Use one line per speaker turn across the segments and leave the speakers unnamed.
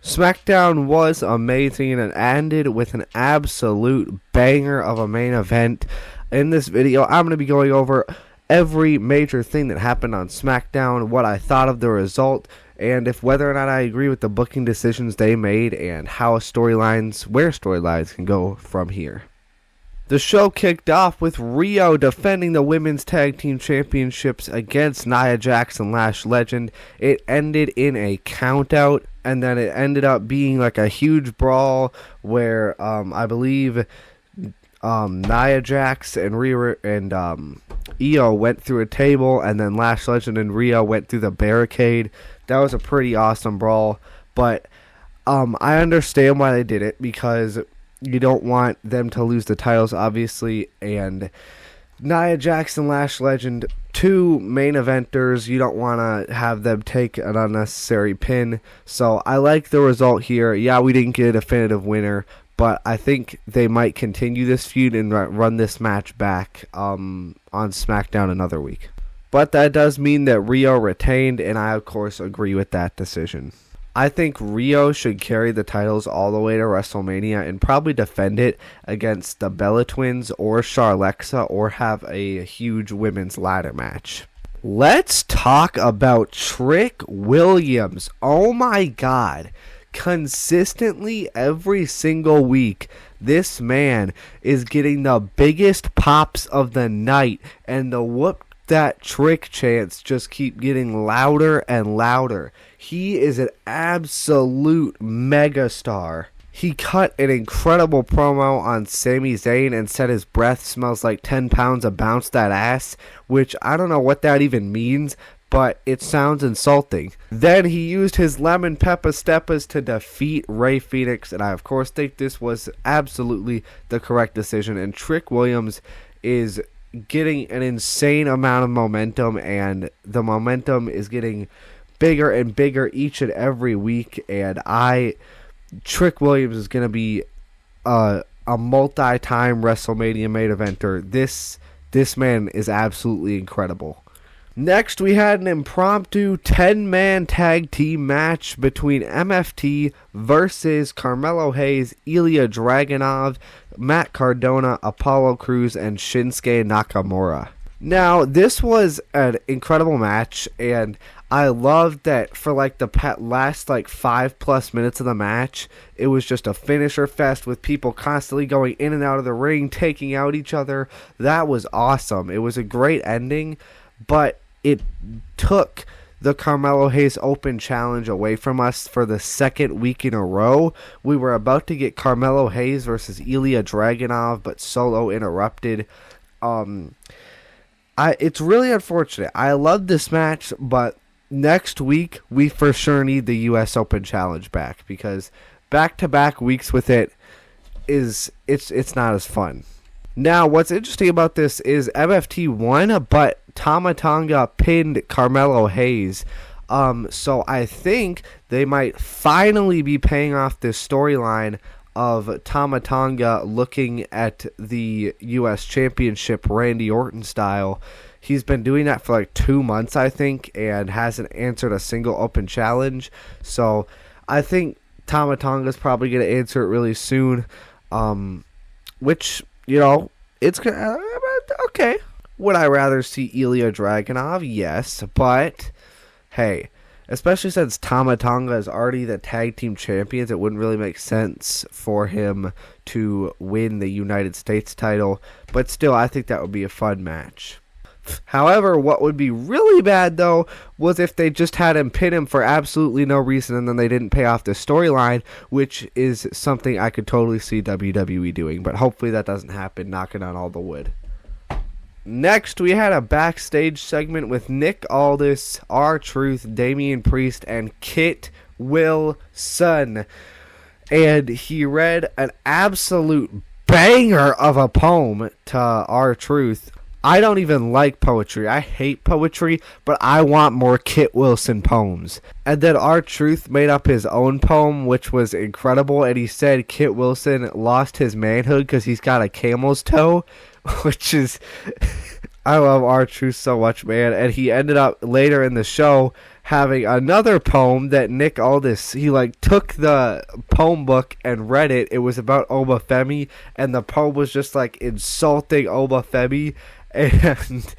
Smackdown was amazing and ended with an absolute banger of a main event. In this video, I'm going to be going over every major thing that happened on Smackdown, what I thought of the result, and if whether or not I agree with the booking decisions they made, and how where storylines can go from here. The show kicked off with Rio defending the Women's Tag Team Championships against Nia Jax and Lash Legend. It ended in a countout, and then it ended up being like a huge brawl where I believe Nia Jax and Rio and Io went through a table, and then Lash Legend and Rio went through the barricade. That was a pretty awesome brawl, but I understand why they did it, because you don't want them to lose the titles, obviously, and Nia Jax and Lash Legend, two main eventers, you don't want to have them take an unnecessary pin, so I like the result here. Yeah, we didn't get a definitive winner, but I think they might continue this feud and run this match back on SmackDown another week. But that does mean that Rio retained, and I, of course, agree with that decision. I think Rio should carry the titles all the way to WrestleMania and probably defend it against the Bella Twins or Charlexa, or have a huge women's ladder match. Let's talk about Trick Williams. Oh my God. Consistently every single week, this man is getting the biggest pops of the night, and the whoop that trick chants just keep getting louder and louder. He is an absolute megastar. He cut an incredible promo on Sami Zayn and said his breath smells like 10 pounds of bounce that ass, which I don't know what that even means, but it sounds insulting. Then he used his lemon pepper steppers to defeat Rey Fenix, and I of course think this was absolutely the correct decision, and Trick Williams is getting an insane amount of momentum, and the momentum is getting bigger and bigger each and every week, and Trick Williams is going to be a multi-time WrestleMania main eventer. This man is absolutely incredible. Next, we had an impromptu 10-man tag team match between MFT versus Carmelo Hayes, Ilya Dragunov, Matt Cardona, Apollo Crews, and Shinsuke Nakamura. Now, this was an incredible match, and I loved that for like the last 5+ minutes of the match, it was just a finisher fest with people constantly going in and out of the ring, taking out each other. That was awesome. It was a great ending, but it took the Carmelo Hayes Open Challenge away from us for the second week in a row. We were about to get Carmelo Hayes versus Ilya Dragunov, but Solo interrupted. It's really unfortunate. I love this match, but next week we for sure need the U.S. Open Challenge back, because back-to-back weeks with it's not as fun. Now, what's interesting about this is MFT won, but Tama Tonga pinned Carmelo Hayes. So I think they might finally be paying off this storyline of Tama Tonga looking at the U.S. Championship Randy Orton style. He's been doing that for 2 months, I think, and hasn't answered a single open challenge. So I think Tama Tonga's probably going to answer it really soon, which, it's okay. Would I rather see Ilya Dragunov? Yes, but hey, especially since Tama Tonga is already the tag team champions, it wouldn't really make sense for him to win the United States title. But still, I think that would be a fun match. However, what would be really bad, though, was if they just had him pin him for absolutely no reason and then they didn't pay off the storyline, which is something I could totally see WWE doing. But hopefully that doesn't happen, knocking on all the wood. Next, we had a backstage segment with Nick Aldis, R-Truth, Damian Priest, and Kit Wilson. And he read an absolute banger of a poem to R-Truth. I don't even like poetry. I hate poetry, but I want more Kit Wilson poems. And then R-Truth made up his own poem, which was incredible, and he said Kit Wilson lost his manhood because he's got a camel's toe, which is... I love R-Truth so much, man. And he ended up later in the show having another poem that Nick Aldis, he like took the poem book and read it. It was about Obafemi, and the poem was just like insulting Obafemi. And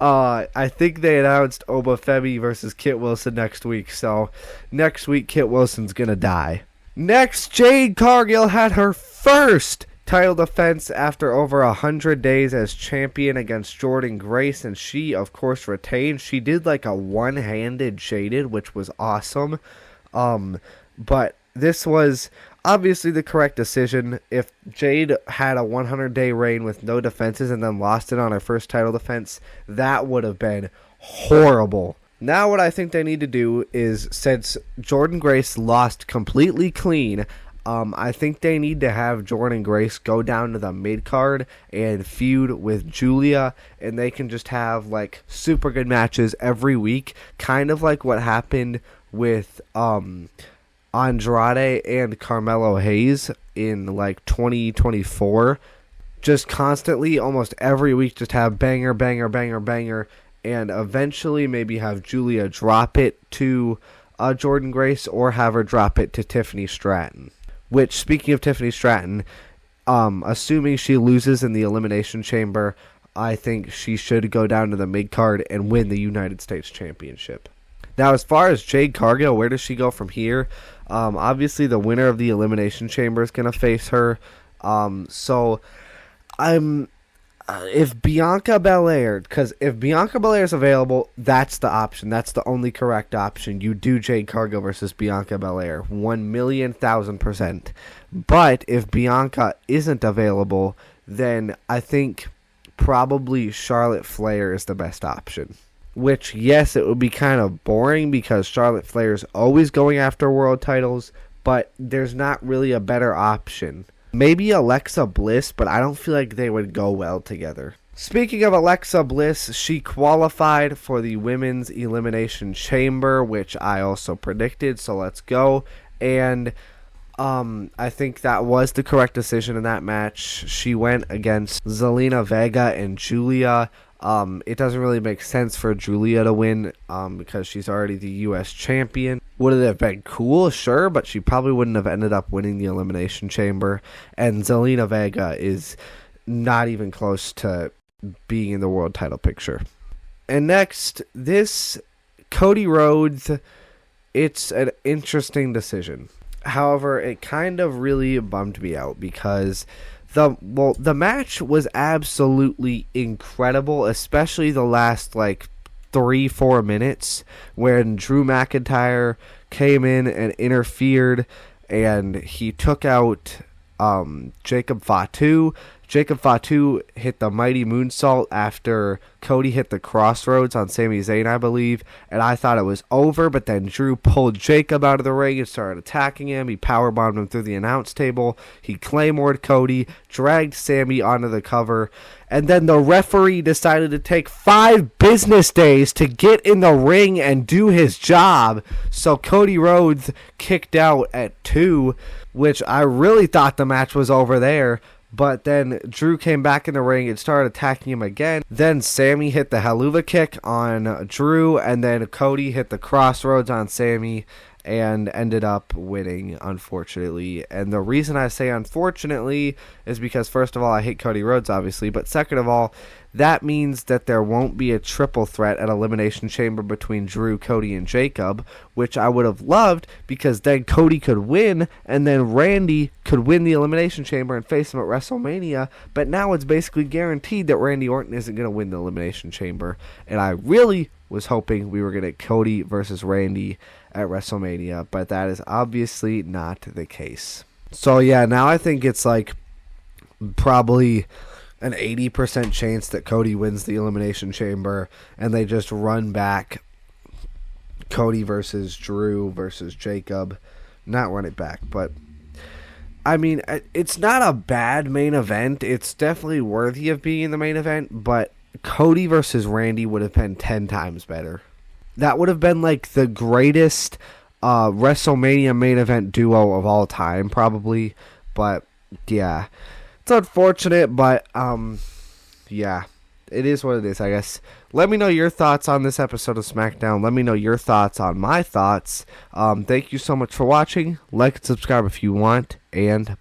I think they announced Obafemi versus Kit Wilson next week. So next week, Kit Wilson's gonna die. Next, Jade Cargill had her first title defense after over 100 days as champion against Jordynne Grace, and she, of course, retained. She did like a one-handed shaded, which was awesome. But this was obviously the correct decision. If Jade had a 100-day reign with no defenses and then lost it on her first title defense, that would have been horrible. Now what I think they need to do is, since Jordynne Grace lost completely clean, I think they need to have Jordynne Grace go down to the mid-card and feud with Julia, and they can just have like super good matches every week, kind of like what happened with Andrade and Carmelo Hayes in like 2024. Just constantly, almost every week, just have banger, banger, banger, banger, and eventually maybe have Julia drop it to Jordynne Grace, or have her drop it to Tiffany Stratton. Which, speaking of Tiffany Stratton, assuming she loses in the Elimination Chamber, I think she should go down to the mid-card and win the United States Championship. Now, as far as Jade Cargill, where does she go from here? Obviously, the winner of the Elimination Chamber is going to face her. If Bianca Belair, because if Bianca Belair is available, that's the option. That's the only correct option. You do Jade Cargill versus Bianca Belair, 1,000,000%. But if Bianca isn't available, then I think probably Charlotte Flair is the best option. Which, yes, it would be kind of boring because Charlotte Flair is always going after world titles, but there's not really a better option. Maybe Alexa Bliss, but I don't feel like they would go well together. Speaking of Alexa Bliss, she qualified for the Women's Elimination Chamber, which I also predicted, so let's go. And I think that was the correct decision in that match. She went against Zelina Vega and Julia. It doesn't really make sense for Julia to win because she's already the U.S. champion. Would it have been cool? Sure, but she probably wouldn't have ended up winning the Elimination Chamber. And Zelina Vega is not even close to being in the world title picture. And next, this Cody Rhodes, it's an interesting decision. However, it kind of really bummed me out because the match was absolutely incredible, especially the last 3-4 minutes when Drew McIntyre came in and interfered and he took out Jacob Fatu. Jacob Fatu hit the mighty moonsault after Cody hit the crossroads on Sami Zayn, I believe, and I thought it was over, but then Drew pulled Jacob out of the ring and started attacking him. He powerbombed him through the announce table. He claymored Cody, dragged Sami onto the cover, and then the referee decided to take 5 business days to get in the ring and do his job. So Cody Rhodes kicked out at 2, which I really thought the match was over there. But then Drew came back in the ring and started attacking him again. Then Sami hit the Helluva Kick on Drew, and then Cody hit the Crossroads on Sami and ended up winning, unfortunately. And the reason I say unfortunately is because, first of all, I hate Cody Rhodes, obviously, but second of all, that means that there won't be a triple threat at Elimination Chamber between Drew, Cody, and Jacob, which I would have loved because then Cody could win and then Randy could win the Elimination Chamber and face him at WrestleMania, but now it's basically guaranteed that Randy Orton isn't going to win the Elimination Chamber, and I really was hoping we were going to get Cody versus Randy at WrestleMania, but that is obviously not the case. So yeah, now I think it's probably an 80% chance that Cody wins the Elimination Chamber, and they just run back Cody versus Drew versus Jacob. Not run it back, but I mean, it's not a bad main event. It's definitely worthy of being in the main event, but Cody versus Randy would have been 10 times better. That would have been the greatest WrestleMania main event duo of all time, probably. But yeah, it's unfortunate, but yeah, it is what it is. I guess let me know your thoughts on this episode of SmackDown. Let me know your thoughts on my thoughts. Thank you so much for watching. Like and subscribe if you want, and